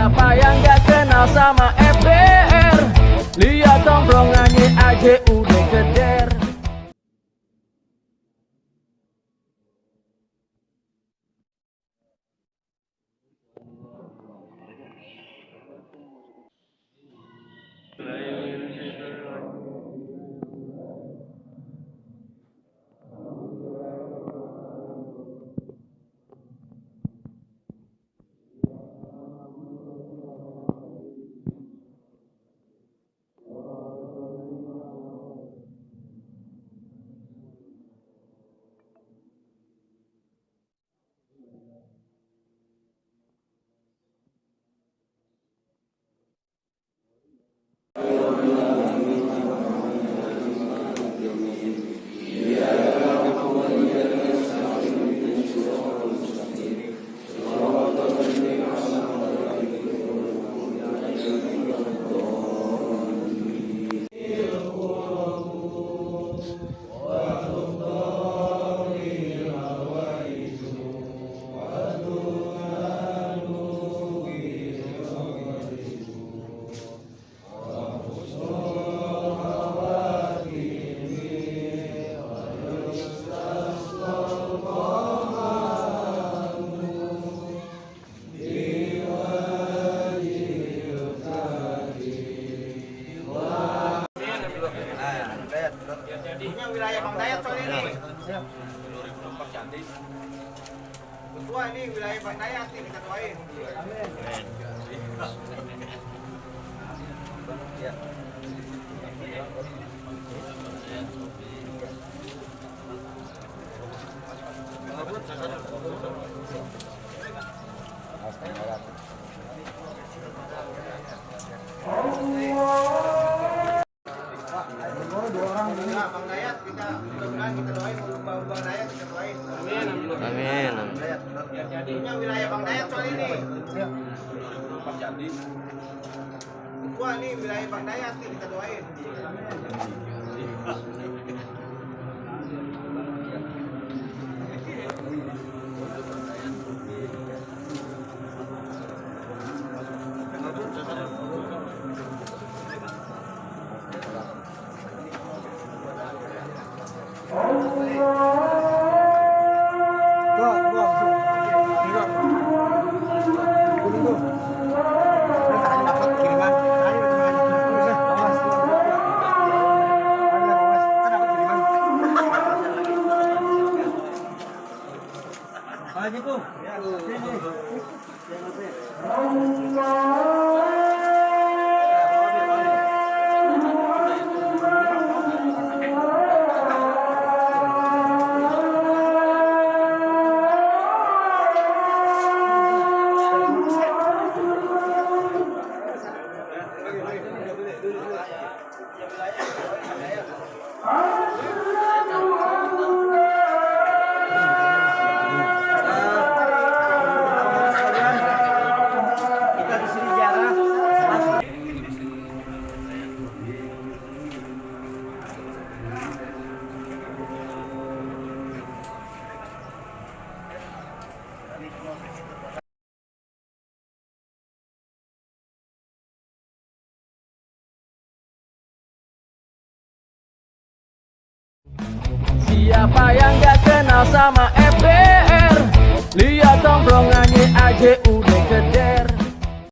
Siapa yang gak kenal sama FBR? Lihat tongkrongannya aja udah keder. Jadinya wilayah Bang Dayat soal ini. Ketua ini wilayah Bang Dayat ini ketuain. Amin. Bang Dayat kita doain untuk Bang Dayat kita doain. Amin. Jadinya wilayah Bang Dayat soal ini. Ketua ini wilayah Bang Dayat ini kita doain. Siapa yang gak kenal sama FBR? Lihat tongkrongannya aja udah keder.